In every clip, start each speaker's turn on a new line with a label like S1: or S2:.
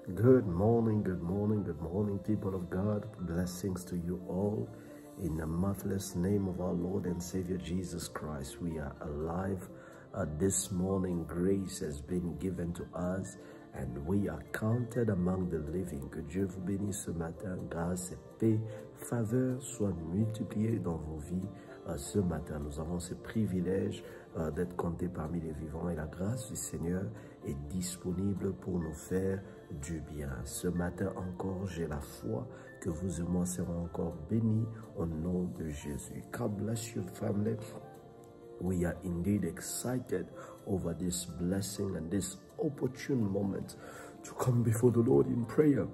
S1: Good morning, good morning, good morning, people of God. Blessings to you all. In the marvelous name of our Lord and Savior Jesus Christ, we are alive. This morning, grace has been given to us and we are counted among the living. Que Dieu vous bénisse ce matin. Grâce et paix, faveur soient multipliées dans vos vies. Ce matin, nous avons ce privilège d'être comptés parmi les vivants et la grâce du Seigneur est disponible pour nous faire du bien. Ce matin encore, j'ai la foi que vous et moi serons encore bénis au nom de Jésus. God bless you, family. We are indeed excited over this blessing and this opportune moment to come before the Lord in prayer.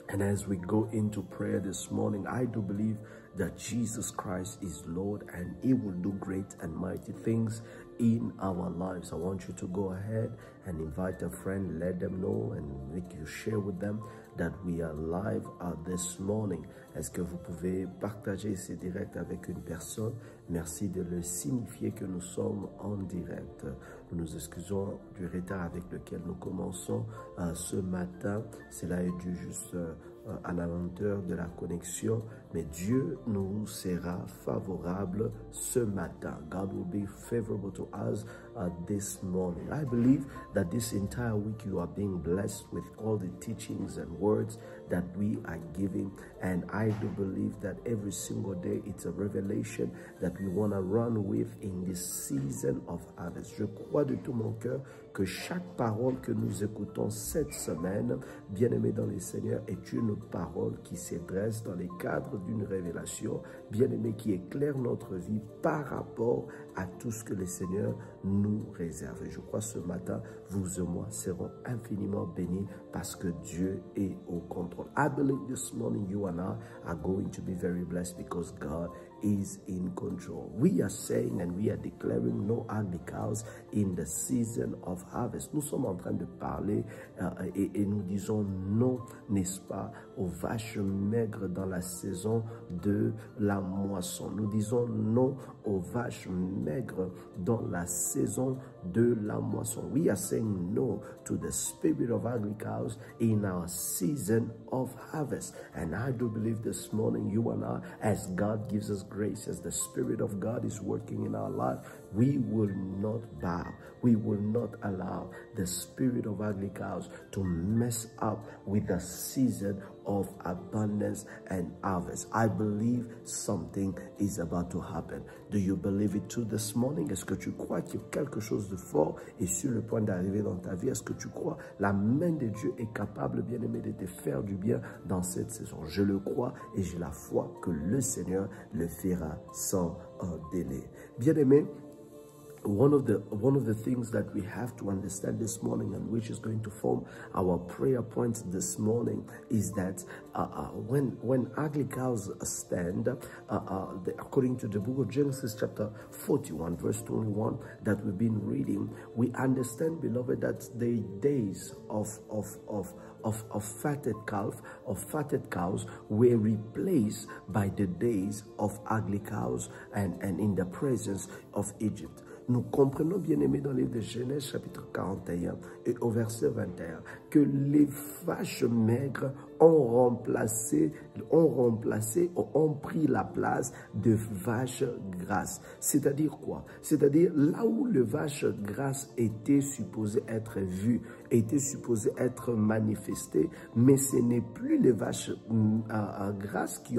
S1: And as we go into prayer this morning, I do believe that Jesus Christ is Lord and He will do great and mighty things in our lives. I want you to go ahead and invite a friend, let them know and make you share with them that we are live this morning. Est-ce que vous pouvez partager ces directs avec une personne? Merci de le signifier que nous sommes en direct. Nous nous excusons du retard avec lequel nous commençons ce matin. Cela est dû juste à la lenteur de la connexion, mais Dieu nous sera favorable ce matin. God will be favorable to us this morning. I believe that this entire week you are being blessed with all the teachings and words that we are giving, and I do believe that every single day it's a revelation that we want to run with in this season of harvest. Je crois de tout mon cœur que chaque parole que nous écoutons cette semaine, bien-aimés dans le Seigneur, est une parole qui s'adresse dans les cadres d'une révélation, bien-aimé, qui éclaire notre vie par rapport à tout ce que le Seigneur nous réserve. Et je crois ce matin, vous et moi serons infiniment bénis parce que Dieu est au contrôle. I believe this morning you and I are going to be very blessed because God is in control. We are saying and we are declaring no ugly cows in the season of harvest. Nous sommes en train de parler et nous disons non, n'est-ce pas, aux vaches maigres dans la saison de la moisson. Nous disons non aux vaches maigres dans la saison de la moisson. We are saying no to the spirit of ugly cows in our season of harvest. And I do believe this morning you and I, as God gives us grace, as the Spirit of God is working in our life, we will not bow. We will not allow the spirit of ugly cows to mess up with the season of abundance and harvest. I believe something is about to happen. Do you believe it too this morning? Est-ce que tu crois que quelque chose de fort est sur le point d'arriver dans ta vie? Est-ce que tu crois la main de Dieu est capable, bien-aimé, de te faire du bien dans cette saison? Je le crois et j'ai la foi que le Seigneur le fera sans délai. Bien-aimé, one of the things that we have to understand this morning, and which is going to form our prayer points this morning, is that when ugly cows stand, according to the book of Genesis chapter 41 verse 21 that we've been reading, we understand, beloved, that the days of fatted cows were replaced by the days of ugly cows and in the presence of Egypt. Nous comprenons, bien-aimés, dans les livre de Genèse chapitre 41 et au verset 21, que les vaches maigres ont pris la place de vaches grasses. C'est-à-dire quoi? C'est-à-dire là où les vaches grasses étaient supposées être vues, étaient supposées être manifestées, mais ce n'est plus les vaches grasses qui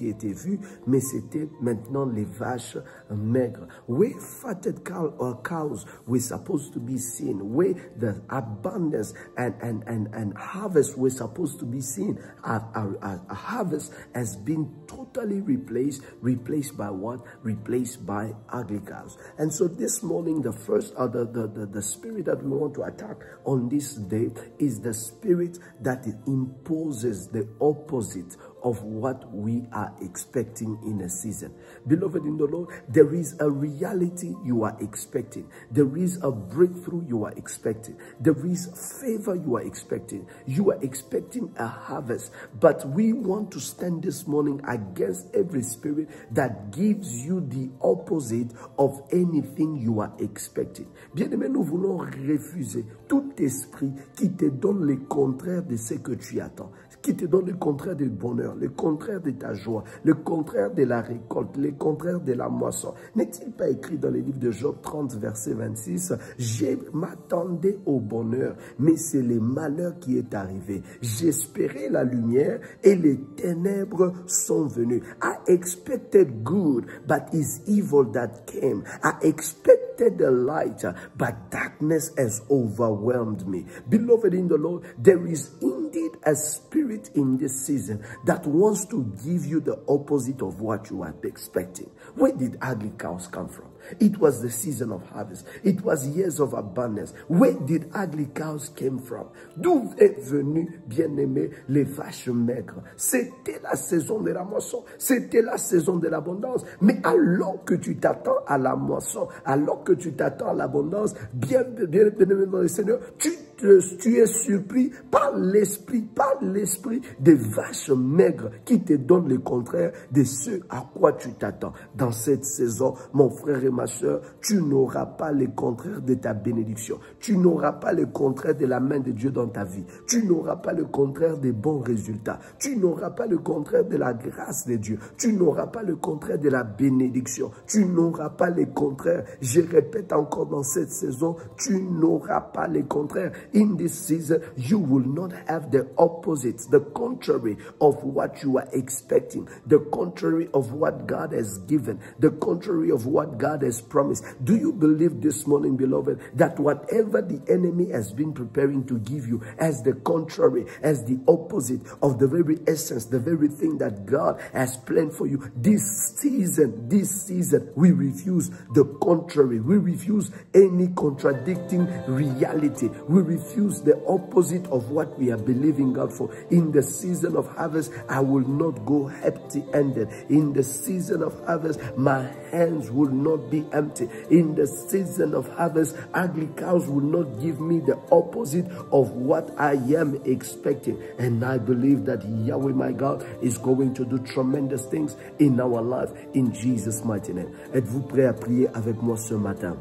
S1: étaient vues, mais c'était maintenant les vaches maigres. Where fatted cows were supposed to be seen, where the abundance and harvest were supposed to be seen, a harvest has been totally replaced by what? Replaced by ugly cows. And so this morning, the first the spirit that we want to attack on this day is the spirit that imposes the opposite of what we are expecting in a season. Beloved in the Lord, there is a reality you are expecting. There is a breakthrough you are expecting. There is favor you are expecting. You are expecting a harvest. But we want to stand this morning against every spirit that gives you the opposite of anything you are expecting. Bien-aimé, nous voulons refuser tout esprit qui te donne le contraire de ce que tu attends, qui te donne le contraire du bonheur, le contraire de ta joie, le contraire de la récolte, le contraire de la moisson. N'est-il pas écrit dans le livre de Job 30, verset 26, « Je m'attendais au bonheur, mais c'est le malheur qui est arrivé. J'espérais la lumière et les ténèbres sont venues. I expected good, but it's evil that came. I expected the light, but darkness has overwhelmed me." Beloved in the Lord, there is indeed a spirit in this season that wants to give you the opposite of what you are expecting. Where did ugly cows come from? It was the season of harvest. It was years of abundance. Where did ugly cows came from? D'où est venu, bien-aimé, les vaches maigres? C'était la saison de la moisson. C'était la saison de l'abondance. Mais alors que tu t'attends à la moisson, alors que tu t'attends à l'abondance, bien-aimé dans le Seigneur, tu es surpris par l'esprit des vaches maigres qui te donnent le contraire de ce à quoi tu t'attends. Dans cette saison, mon frère et ma soeur, tu n'auras pas le contraire de ta bénédiction. Tu n'auras pas le contraire de la main de Dieu dans ta vie. Tu n'auras pas le contraire des bons résultats. Tu n'auras pas le contraire de la grâce de Dieu. Tu n'auras pas le contraire de la bénédiction. Tu n'auras pas le contraire. Je répète encore dans cette saison, tu n'auras pas le contraire. In this season, you will not have the opposite, the contrary of what you are expecting, the contrary of what God has given, the contrary of what God has promised. Do you believe this morning, beloved, that whatever the enemy has been preparing to give you as the contrary, as the opposite of the very essence, the very thing that God has planned for you, this season, we refuse the contrary. We refuse any contradicting reality. We refuse the opposite of what we are believing God for. In the season of harvest, I will not go empty-handed. In the season of harvest, my hands will not be empty. In the season of harvest, ugly cows will not give me the opposite of what I am expecting. And I believe that Yahweh, my God, is going to do tremendous things in our life in Jesus' mighty name. Êtes-vous prêt à prier avec moi ce matin?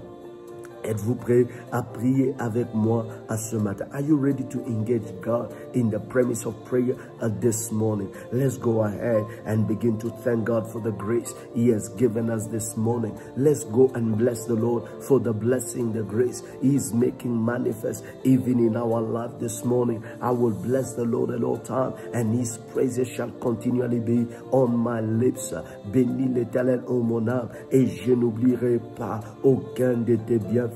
S1: Êtes-vous prêt à prier avec moi à ce matin? Are you ready to engage God in the premise of prayer this morning? Let's go ahead and begin to thank God for the grace He has given us this morning. Let's go and bless the Lord for the blessing, the grace He is making manifest even in our life this morning. I will bless the Lord at all times, and His praises shall continually be on my lips. Bénis l'Éternel, ô mon âme, et je n'oublierai pas aucun de tes bienfaits.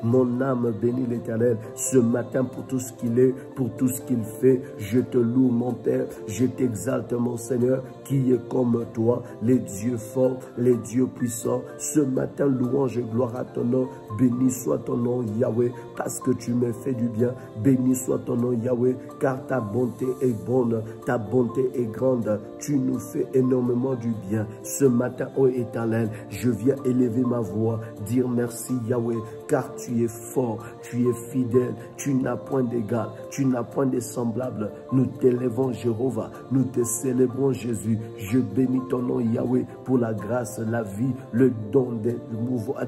S1: Mon âme bénit l'Éternel ce matin pour tout ce qu'il est, pour tout ce qu'il fait. Je te loue, mon Père, je t'exalte, mon Seigneur, qui est comme toi, les dieux forts, les dieux puissants. Ce matin, louange et gloire à ton nom. Béni soit ton nom, Yahweh, parce que tu me fais du bien. Béni soit ton nom, Yahweh, car ta bonté est bonne, ta bonté est grande. Tu nous fais énormément du bien. Ce matin, ô Éternel, je viens élever ma voix, dire merci, Yahweh, car tu es fort, tu es fidèle, tu n'as point d'égal, tu n'as point de semblable. Nous t'élèvons, Jéhovah, nous te célébrons, Jésus. Je bénis ton nom, Yahweh, pour la grâce, la vie, le don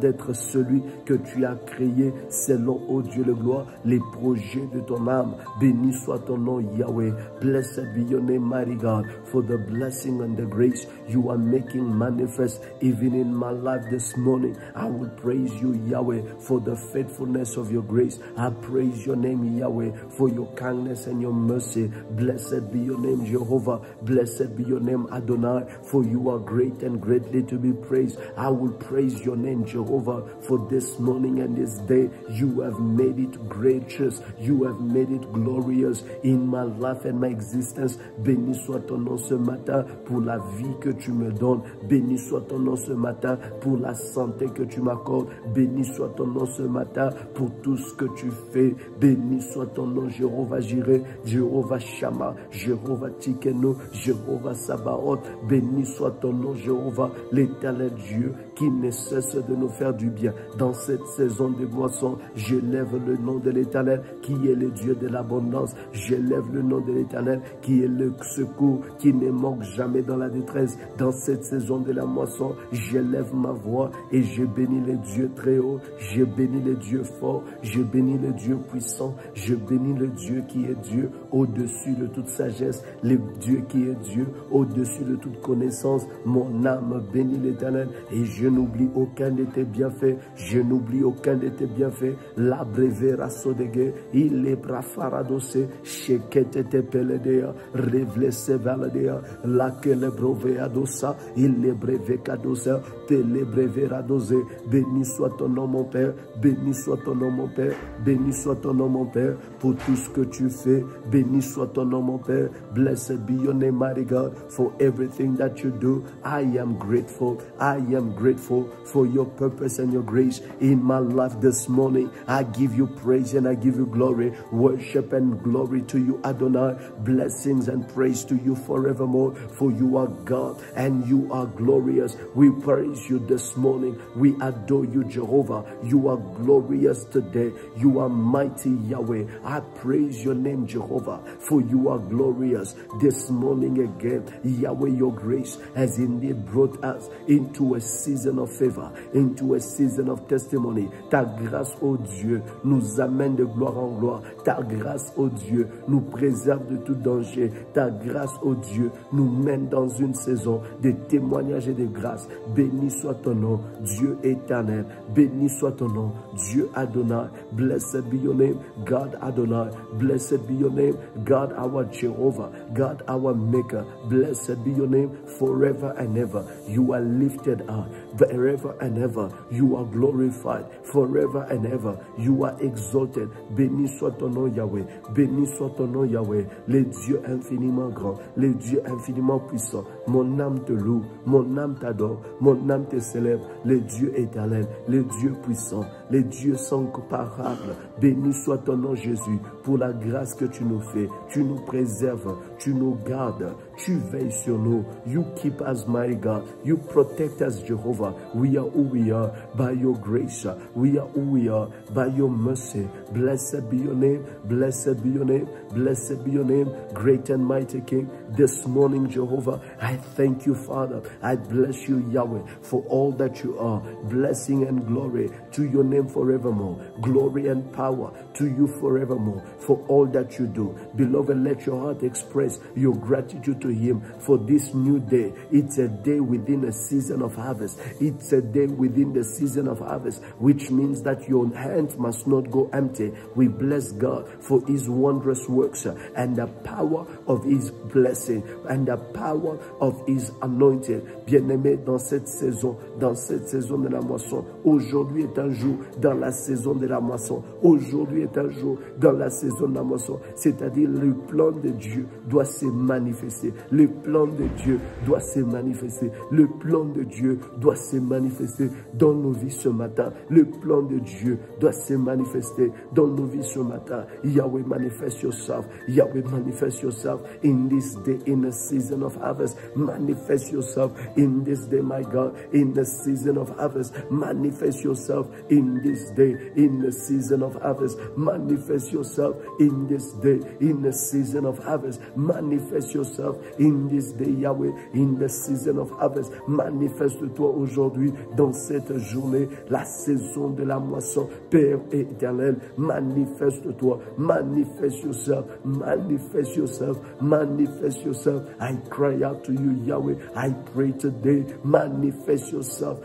S1: d'être celui que tu as créé selon, ô Dieu, le gloire, les projets de ton âme. Béni soit ton nom, Yahweh. Blessed be your name, mighty God, for the blessing and the grace you are making manifest even in my life this morning. I will praise you, Yahweh, for the faithfulness of your grace. I praise your name, Yahweh, for your kindness and your mercy. Blessed be your name, Jehovah. Blessed be your name, Adonai, for you are great and greatly to be praised. I will praise your name, Jehovah, for this morning and this day. You have made it gracious. You have made it glorious in my life and my existence. Béni soit ton nom ce matin pour la vie que tu me donnes. Béni soit ton nom ce matin pour la santé que tu m'accordes. Béni soit ton nom ce matin pour tout ce que tu fais. Béni soit ton nom, Jéhovah Jireh, Jéhovah Shammah, Jéhovah Tikeno, Jéhovah Sabaoth. Béni soit ton nom, Jéhovah, l'Éternel Dieu, qui ne cesse de nous faire du bien. Dans cette saison de moisson, j'élève le nom de l'Éternel, qui est le Dieu de l'abondance. J'élève le nom de l'Éternel, qui est le secours, qui ne manque jamais dans la détresse. Dans cette saison de la moisson, j'élève ma voix et je bénis le Dieu très haut, je bénis le Dieu fort, je bénis le Dieu puissant, je bénis le Dieu qui est Dieu au-dessus de toute sagesse, le Dieu qui est Dieu au-dessus de toute connaissance. Mon âme bénit l'Éternel et je n'oublie aucun de tes bienfaits, je n'oublie aucun de tes bienfaits. La brevera sodege, il est brafaradose, shekete te peledea, revlese valadea, la que le broveadosa, il est brevecadosa, te le breveradose. Béni soit ton nom mon Père, béni soit ton nom mon Père, béni soit ton nom mon Père pour tout ce que tu fais. Béni soit ton nom mon Père. Blessed be your name, mighty God, for everything that you do. I am grateful. I am grateful for your purpose and your grace in my life this morning. I give you praise and I give you glory. Worship and glory to you, Adonai. Blessings and praise to you forevermore, for you are God and you are glorious. We praise you this morning. We adore you, Jehovah. You are glorious today. You are mighty, Yahweh. I praise your name, Jehovah, for you are glorious this morning again. Yahweh, your grace has indeed brought us into a season of favor, into a season of testimony. Ta grâce, oh Dieu, nous amène de gloire en gloire. Ta grâce, oh Dieu, nous préserve de tout danger. Ta grâce, oh Dieu, nous mène dans une saison de témoignages et de grâce. Béni soit ton nom, Dieu éternel. Béni soit ton nom, Dieu Adonai. Blessed be your name, God Adonai. Blessed be your name, God our Jehovah, God our Maker. Blessed be your name forever and ever. You are lifted up forever and ever. You are glorified forever and ever. You are exalted. Béni soit ton nom, Yahweh. Béni soit ton nom, Yahweh. Le Dieu infiniment grand, le Dieu infiniment puissant. Mon âme te loue, mon âme t'adore, mon âme te célèbre. Le Dieu éternel, le Dieu puissant, le Dieu sans comparable. Béni soit ton nom, Jésus, pour la grâce que tu nous fais. Tu nous préserves, tu nous gardes, tu veilles sur nous. You keep us, mighty God. You protect us, Jehovah. We are who we are by your grace. We are who we are by your mercy. Blessed be your name. Blessed be your name. Blessed be your name, great and mighty King. This morning, Jehovah, I thank you, Father. I bless you, Yahweh, for all that you are. Blessing and glory to your name forevermore. Glory and power to you forevermore for all that you do. Beloved, let your heart express your gratitude to him for this new day. It's a day within a season of harvest. It's a day within the season of harvest, which means that your hand must not go empty. We bless God for his wondrous works and the power of his blessing and the power of his anointing. Bien-aimé, dans cette saison de la moisson, aujourd'hui est un jour dans la saison de la moisson. Aujourd'hui est un jour dans la saison de la moisson. C'est-à-dire le plan de Dieu doit se manifester. Le plan de Dieu doit se manifester. Le plan de Dieu doit se manifester dans nos vies ce matin. Le plan de Dieu doit se manifester dans nos vies ce matin. Yahweh, manifest yourself. Yahweh, manifest yourself in this day, in a season of harvest. Manifest yourself in this day, my God, in the season of harvest. Manifest yourself in this day, in the season of harvest. Manifest yourself in this day, in the season of harvest. Manifest yourself in this day, Yahweh, in the season of harvest. Manifeste-toi aujourd'hui dans cette journée, la saison de la moisson. Père éternel, manifeste-toi, manifest yourself, manifest yourself, manifest yourself. I cry out to you, Yahweh. I pray today, manifest yourself,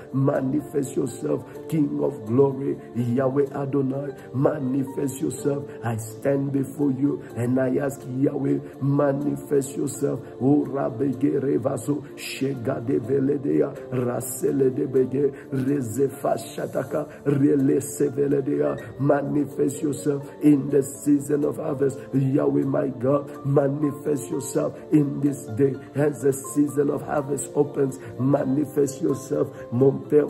S1: King of glory, Yahweh Adonai, manifest yourself. I stand before you and I ask Yahweh, manifest yourself. O Rabege Revaso, Shega de Veledea, Rasele de Bege, Rezefa Shataka, Rele Seveledea, manifest yourself in the season of harvest. Yahweh, my God, manifest yourself in this day as a season of harvest opens, manifest yourself. Mon Père,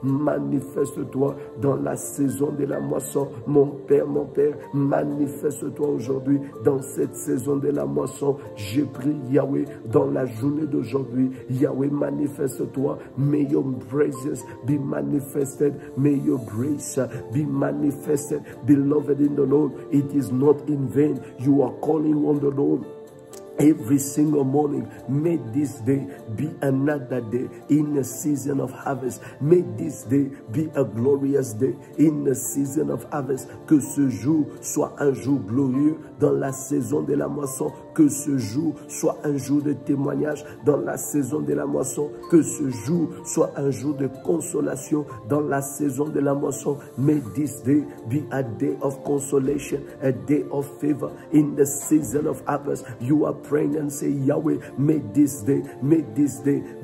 S1: manifeste-toi dans la saison de la moisson. Mon Père, manifeste-toi aujourd'hui dans cette saison de la moisson. Je prie, Yahweh, dans la journée d'aujourd'hui. Yahweh, manifeste-toi. May your presence be manifested. May your grace be manifested. Beloved in the Lord, it is not in vain. You are calling on the Lord every single morning. May this day be another day in a season of harvest. May this day be a glorious day in a season of harvest. Que ce jour soit un jour glorieux dans la saison de la moisson. Que ce jour soit un jour de témoignage dans la saison de la moisson. Que ce jour soit un jour de consolation dans la saison de la moisson. May this day be a day of consolation, a day of favor in the season of harvest. You are praying and say, Yahweh, may this day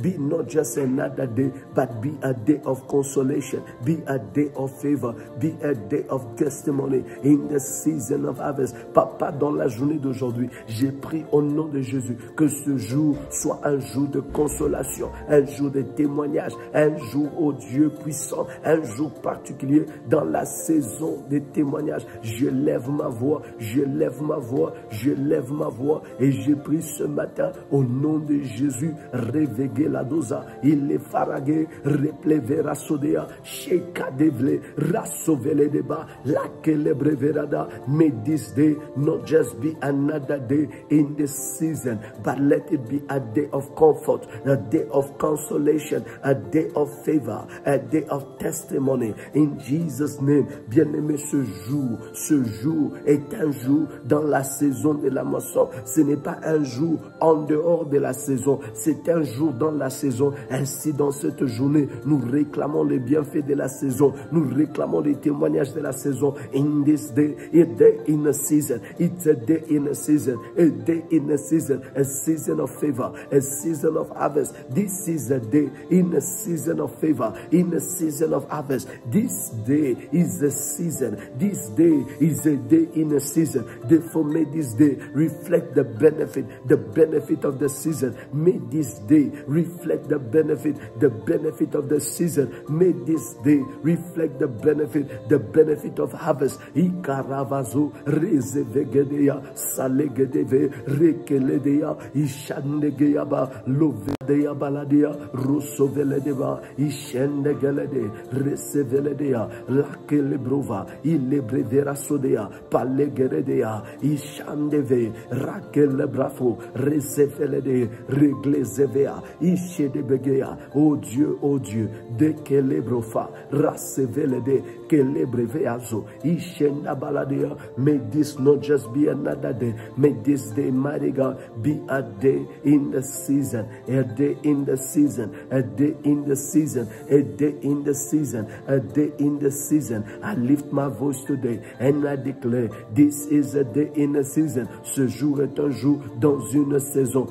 S1: be not just another day, but be a day of consolation, be a day of favor, be a day of testimony in the season of harvest. Papa, dans la journée d'aujourd'hui, j'ai prie au nom de Jésus que ce jour soit un jour de consolation, un jour de témoignage, un jour, oh Dieu puissant, un jour particulier dans la saison des témoignages. Je lève ma voix, je lève ma voix, je lève ma voix et je prie ce matin au nom de Jésus. Réveillez la dosa, il est faragé, replevera sodea, sheka devle, rasovele deba, la kelebreverada. May this day not just be another day in this season, but let it be a day of comfort, a day of consolation, a day of favor, a day of testimony. In Jesus' name, bien-aimé, ce jour est un jour dans la saison de la moisson. Ce n'est pas un jour en dehors de la saison, c'est un jour dans la saison. Ainsi, dans cette journée, nous réclamons les bienfaits de la saison, nous réclamons les témoignages de la saison. In this day, a day in a season, it's a day in a season, a day in a season of favor, a season of harvest. This is a day in a season of favor, in a season of harvest. This day is a season, this day is a day in a season. Therefore, may this day reflect the benefit of the season. May this day reflect the benefit of the season. May this day reflect the benefit of harvest. Ikaravazo rezevegedea salegedeve rekeledea ishandegeyaba lovedea baladia rosoveledeba ishendegelede reseveledea lakelebrova ilebrevera sodea palegeredea ishandeve rakelebrafo resevelede reglezevea ishedebegea. Oh Dieu, de kelebrofa rasevelede kelebreveazo ishendabaladea. May this not just be another day. May this day, mighty God, be a day in the season, a day in the season, a day in the season, a day in the season, a day in the season. I lift my voice today and I declare, this is a day in the season. Ce jour est un jour dans une saison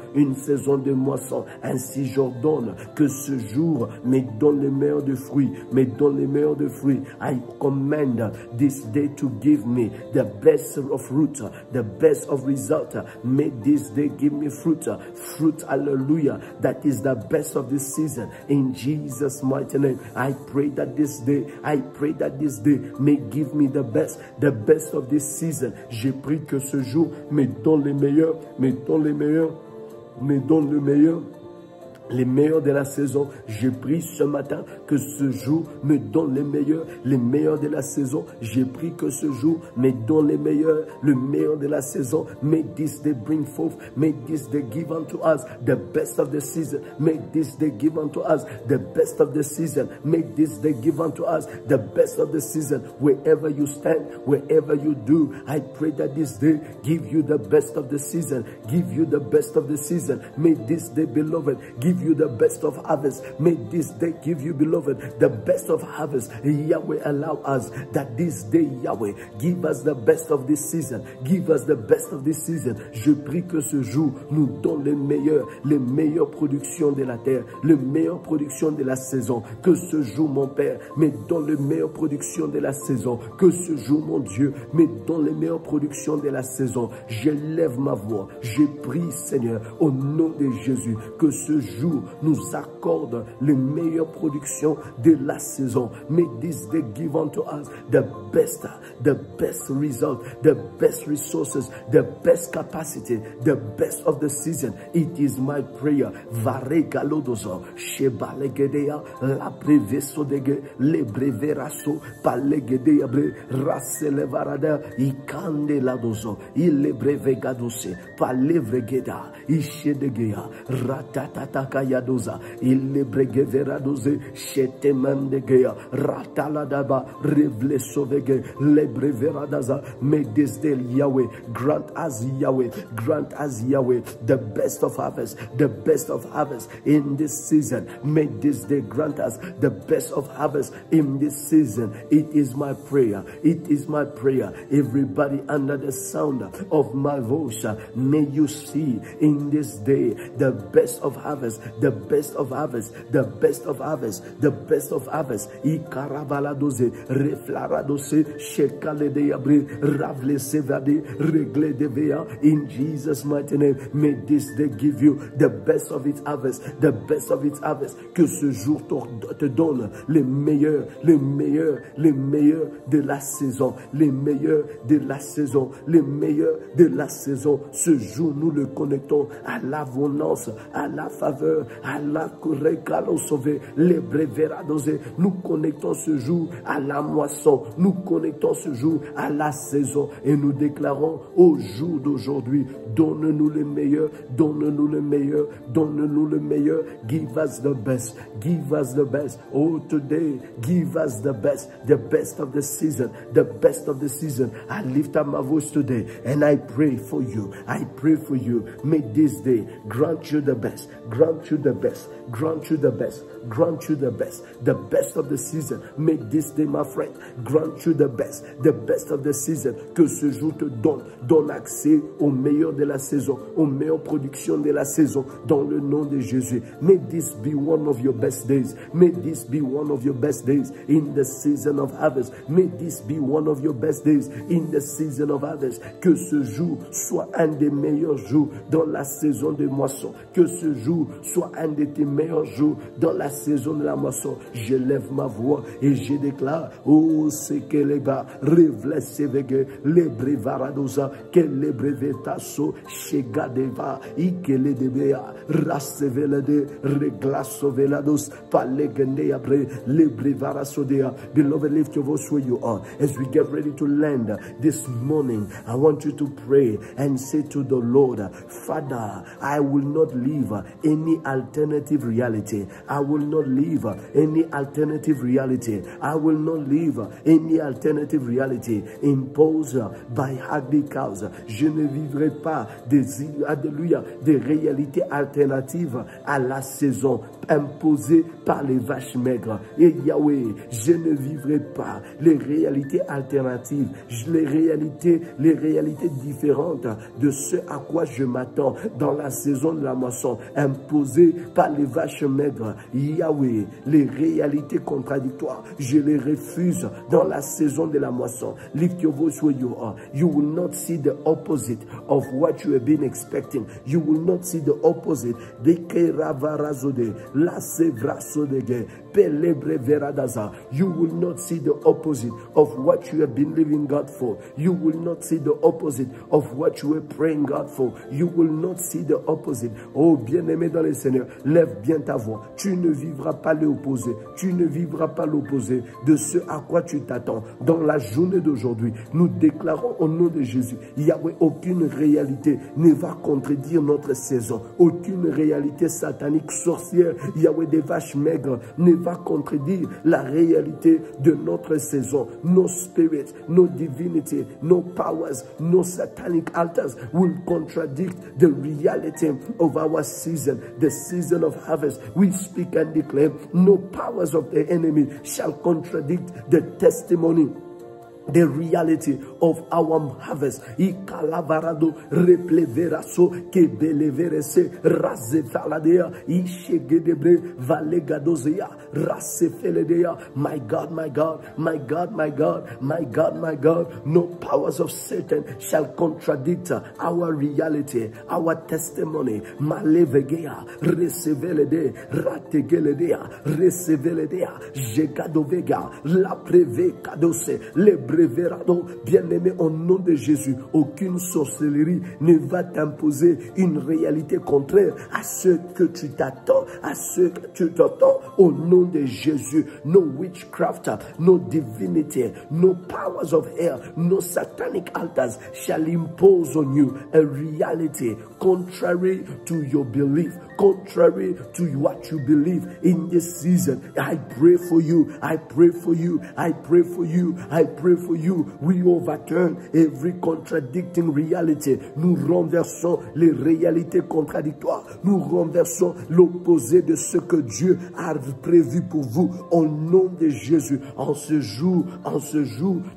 S1: de moisson. Ainsi j'ordonne que ce jour me donne les meilleurs de fruits, me donne les meilleurs de fruits. I command this day to give me the best of fruit, the best of result. May this day give me fruit, hallelujah, that is the best of this season. In Jesus' mighty name, I pray that this day may give me the best of this season. J'ai pris que ce jour me donne les meilleurs, les meilleurs de la saison. Je prie ce matin que ce jour me donne les meilleurs de la saison. Je prie que ce jour me donne le meilleur de la saison. May this day bring forth, may this day give unto us the best of the season. May this day give unto us the best of the season. May this day give unto us the best of the season. Wherever you stand, wherever you do, I pray that this day give you the best of the season. Give you the best of the season. May this day, beloved, give give you the best of harvest. May this day give you, beloved, the best of harvest. Yahweh, allow us that this day, Yahweh, give us the best of this season. Give us the best of this season. Je prie que ce jour nous donne les meilleures productions de la terre, les meilleures productions de la saison. Que ce jour, mon Père, me donne les meilleures productions de la saison. Que ce jour, mon Dieu, me donne les meilleures productions de la saison. Je lève ma voix. Je prie, Seigneur, au nom de Jésus, que ce jour nous accorde les meilleures productions de la saison. May this day give unto us the best result, the best resources, the best capacity, the best of the season. It is my prayer. Vare galodozo, shebalegedea, la preveso dege, le breveraso, palegedea bre, raselevarada, ikande ladozo, ile brevegadose, palevregeda, ishedegea, ratatataka yadoza, ile bregeveradoze, shetemandegea, rataladaba, revlesovege, le breveradaza. May this day, Yahweh, grant us, Yahweh, the best of harvest, the best of harvest in this season. May this day grant us the best of harvest in this season. It is my prayer. It is my prayer. Everybody under the sound of my voice, may you see in this day the best of harvest, the best of harvest, the best of harvest, the best of harvest. Ikarabaladose, reflaradose, shekale de abri, ravle sevade, regle de vea. In Jesus' mighty name, may this day give you the best of its harvest, the best of its harvest. Que ce jour te donne les meilleurs de la saison, les meilleurs de la saison, les meilleurs de la saison. Ce jour, nous le connectons à l'abondance, à la faveur, à la récalo sauvé, les breveradosés. Nous connectons ce jour à la moisson, nous connectons ce jour à la saison et nous déclarons au jour d'aujourd'hui, donne-nous le meilleur, donne-nous le meilleur, donne-nous le meilleur. Give us the best, give us the best. Oh, today, give us the best of the season, the best of the season. I lift up my voice today and I pray for you. I pray for you. May this day grant you the best, grant you the best, grant you the best, grant you the best of the season. May this day, my friend, grant you the best of the season. Que ce jour te donne accès au meilleur de la saison, aux meilleures productions de la saison, dans le nom de Jésus. May this be one of your best days. May this be one of your best days in the season of harvest. May this be one of your best days in the season of harvest. Que ce jour soit un des meilleurs jours dans la saison de moisson. Que ce jour soit un de tes meilleurs jours dans la saison de la moisson. Je lève ma voix et je déclare, oh, c'est que les bas, revlesevege, les brevaradosa, que les brevetasso, chegadeva, ikele debea, rassevelade, reglasovelados, palegende abre, les brevarasodea. Beloved, lift your voice where you are. As we get ready to land this morning, I want you to pray and say to the Lord, Father, I will not live any alternative reality. I will not live any alternative reality. I will not live any alternative reality imposed by ugly cows. Je ne vivrai pas des réalités alternatives à la saison imposées par les vaches maigres. Et Yahweh, je ne vivrai pas les réalités alternatives, les réalités différentes de ce à quoi je m'attends dans la saison de la moisson, imposées par les vaches maigres. Yahweh, les réalités contradictoires, je les refuse dans la saison de la moisson. Lift your voice where you are. You will not see the opposite of what you have been expecting. You will not see the opposite. You will not see the opposite of what you have been living God for. You will not see the opposite of what you were praying God for. You will not see the opposite. Oh, bien-aimé dans le Seigneur, lève bien ta voix. Tu ne vivras pas l'opposé. Tu ne vivras pas l'opposé de ce à quoi tu t'attends. Dans la journée d'aujourd'hui, nous déclarons au nom de Jésus, Yahweh, aucune réalité ne va contredire notre saison. Aucune réalité satanique, sorcière Yahweh, des vaches maigres ne va contredire la réalité de notre saison. No spirits, no divinity, no powers, no satanic altars will contradict the reality of our season, the season of harvest. We speak and declare, no powers of the enemy shall contradict the testimony, the reality of our harvest. Ikalavarado repleveraso ke beleverese razefaladea ishegedebre valegadozea rasefeledea. My God, my God, my God, my God, my God, my God, no powers of Satan shall contradict our reality, our testimony. Malevegea resevelede rategeledea reseveledea jegadovega la preve kadose le breverado. Bien-aimé, au nom de Jésus, aucune sorcellerie ne va t'imposer une réalité contraire à ce que tu t'attends, à ce que tu t'attends. Au nom de Jésus, no witchcraft, no divinity, no powers of hell, no satanic altars shall impose on you a reality contrary to your belief, contrary to what you believe in this season. I pray for you, I pray for you, I pray for you, I pray for you. We overturn every contradicting reality. Nous renversons les réalités contradictoires. Nous renversons l'opposé de ce que Dieu a prévu pour vous. Au nom de Jésus, en ce jour,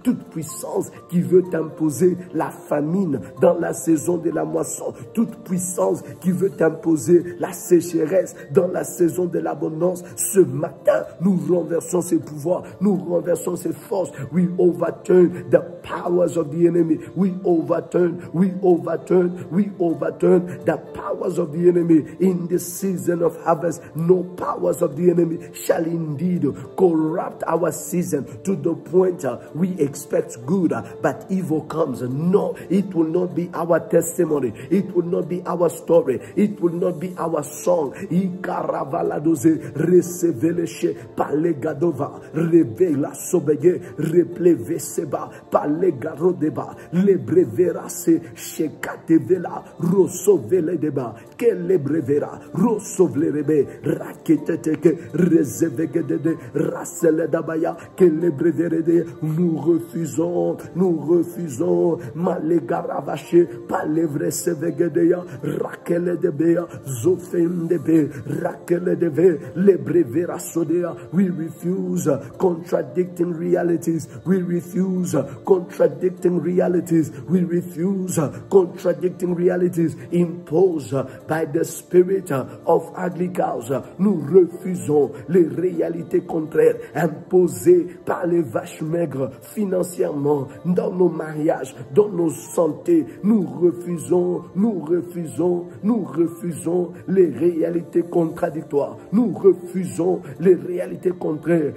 S1: toute puissance qui veut imposer la famine dans la saison de la moisson, toute puissance qui veut imposer la sécheresse dans la saison de l'abondance, ce matin, nous renversons ces pouvoirs, nous renversons ces forces. We overturn the powers of the enemy. We overturn the powers of the enemy in this season of harvest. No powers of the enemy shall indeed corrupt our season to the point we expect good, but evil comes. No, it will not be our testimony. It will not be our story. It will not be our song. Ikaravaladoze reseveleche palegadova revela sobege repleveseba palegarodeba lebreverase shekatevela rosoveledeba kelebrevera rosovlerebe raketeteke rezevegedede raseledabaya kelebreverede. Nous refusons malegaravache palevresevegedeya rakeledebea zofendebe rakeledebe lebrevera sodea. We refuse contradicting realities. We refuse contradicting realities. We refuse contradicting realities imposed by the spirit of ugly cows. Nous refusons les réalités contraires imposées par les vaches maigres financièrement, dans nos mariages, dans nos santé. Nous refusons les réalités contradictoires. Nous refusons les réalités contraires.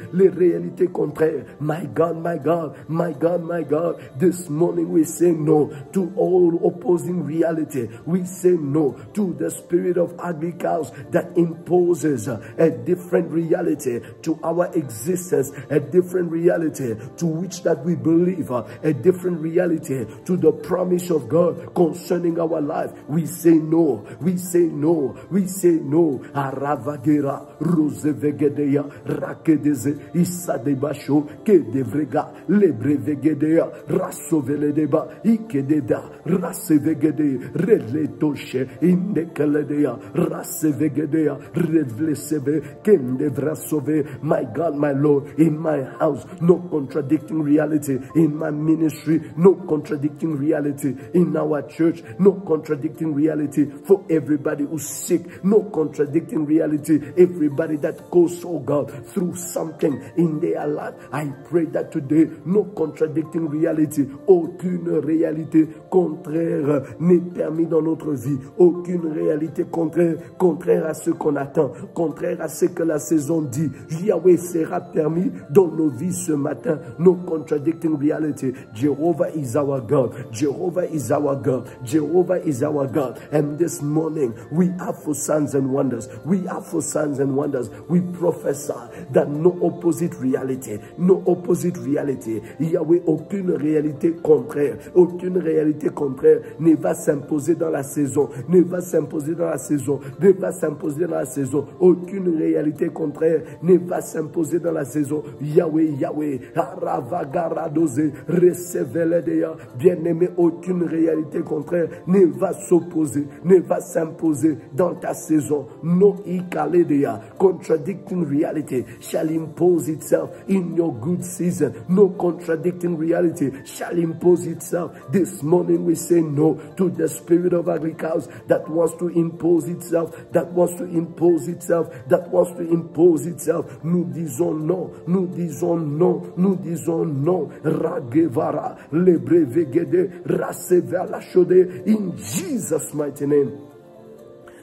S1: My God, my God, my God, my God. This morning we say no to all opposing reality. We say no to the spirit of ugly cows that imposes a different reality to our existence, a different reality to which that we believe, a different reality to the promise of God concerning our life. We say no. We say no. We say no. Aravagera rosevegedeya rakedeze isadebasho kedevrega lebrevegedea rasoveledeba ikededa rasevegede redletoshe indekeledeya rasevegedea redvleseve kendevrasove. My God, my Lord, in my house, no contradicting reality. In my ministry, no contradicting reality. In our church, no contradicting reality. For everybody who's sick, no contradicting reality. Everybody that goes, oh God, through something in their life, I pray that today, no contradicting reality. Aucune réalité contraire n'est permis dans notre vie. Aucune réalité contraire à ce qu'on attend, contraire à ce que la saison dit. Yahweh sera permis dans nos vies ce matin. No contradicting reality. Jehovah is our God. Jehovah is our God. Jehovah is our God. And this morning, we are for signs and wonders. We are for signs and wonders. We prophesy that no opposite reality. No opposite reality. Yahweh, aucune réalité contraire. Aucune réalité contraire ne va s'imposer dans la saison. Ne va s'imposer dans dans la saison, ne va s'imposer dans la saison. Aucune réalité contraire ne va s'imposer dans la saison. Yahweh, Yahweh, Aravagaradose, Receveledeya, bien-aimé, aucune réalité contraire ne va s'opposer, ne va s'imposer dans ta saison. No Ikaledeya, contradicting reality shall impose itself in your good season. No contradicting reality shall impose itself. This morning we say no to the spirit of ugly cows that wants to impose itself, that wants to impose itself, that wants to impose itself. Nous disons non, nous disons non, nous disons non. Ragevara, lebrevegede, raseva la chaude, in Jesus' mighty name.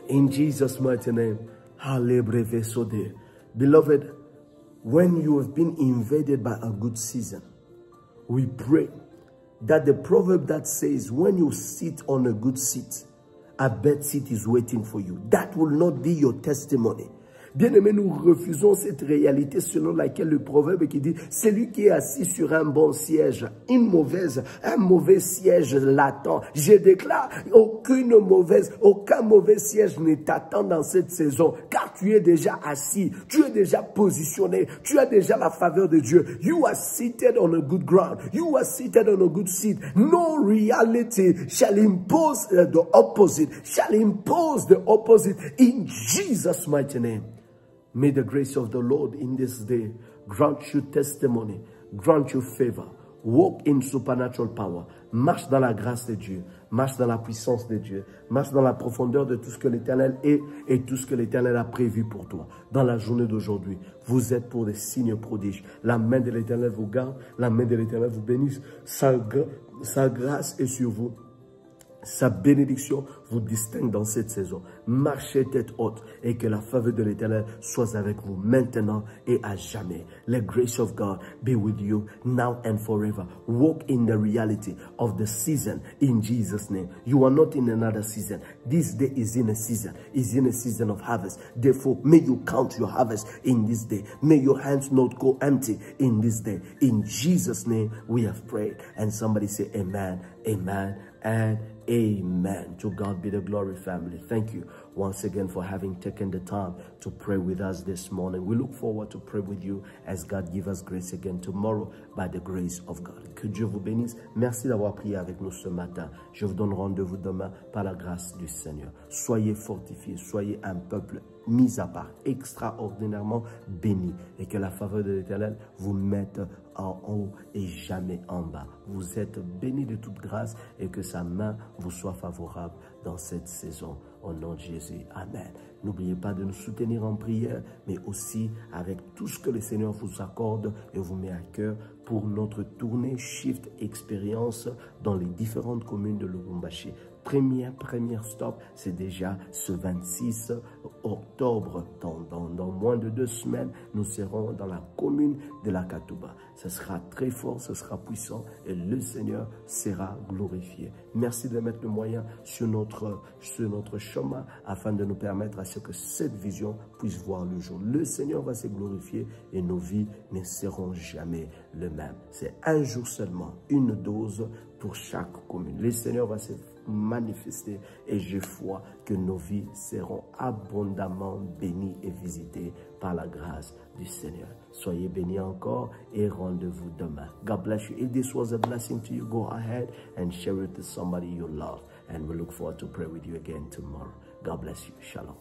S1: In Jesus' mighty name. Beloved, when you have been invaded by a good season, we pray that the proverb that says, when you sit on a good seat, a bad seat is waiting for you. That will not be your testimony. Bien-aimés, nous refusons cette réalité selon laquelle le proverbe qui dit, celui qui est assis sur un bon siège, un mauvais siège l'attend. Je déclare, aucun mauvais siège ne t'attend dans cette saison, car tu es déjà assis, tu es déjà positionné, tu as déjà la faveur de Dieu. You are seated on a good ground. You are seated on a good seat. No reality shall impose the opposite, in Jesus' mighty name. May the grace of the Lord in this day grant you testimony, grant you favor. Walk in supernatural power. Marche dans la grâce de Dieu. Marche dans la puissance de Dieu. Marche dans la profondeur de tout ce que l'Éternel est et tout ce que l'Éternel a prévu pour toi. Dans la journée d'aujourd'hui, vous êtes pour des signes prodiges. La main de l'Éternel vous garde. La main de l'Éternel vous bénisse. Sa grâce est sur vous. Sa bénédiction vous distingue dans cette saison. Marchez tête haute et que la faveur de l'Éternel soit avec vous maintenant et à jamais. Let grace of God be with you now and forever. Walk in the reality of the season in Jesus' name. You are not in another season. This day is in a season. Is in a season of harvest. Therefore, may you count your harvest in this day. May your hands not go empty in this day. In Jesus' name we have prayed. And somebody say amen, amen, and amen. To God be the glory, family. Thank you once again for having taken the time to pray with us this morning. We look forward to pray with you as God give us grace again tomorrow by the grace of God. Que Dieu vous bénisse. Merci d'avoir prié avec nous ce matin. Je vous donne rendez-vous demain par la grâce du Seigneur. Soyez fortifiés, soyez un peuple mis à part, extraordinairement béni, et que la faveur de l'Éternel vous mette en haut et jamais en bas. Vous êtes bénis de toute grâce et que sa main vous soit favorable dans cette saison. Au nom de Jésus, amen. N'oubliez pas de nous soutenir en prière, mais aussi avec tout ce que le Seigneur vous accorde et vous met à cœur pour notre tournée Shift Experience dans les différentes communes de Lubumbashi. Première stop, c'est déjà ce 26 octobre. Dans moins de 2 semaines, nous serons dans la commune de la Katouba. Ce sera très fort, ce sera puissant et le Seigneur sera glorifié. Merci de mettre le moyen sur notre chemin afin de nous permettre à ce que cette vision puisse voir le jour. Le Seigneur va se glorifier et nos vies ne seront jamais les mêmes. C'est un jour seulement, une dose pour chaque commune. Le Seigneur va se manifester et je crois que nos vies seront abondamment bénies et visitées par la grâce du Seigneur. Soyez bénis encore et rendez-vous demain. God bless you. If this was a blessing to you, go ahead and share it to somebody you love. And we look forward to pray with you again tomorrow. God bless you. Shalom.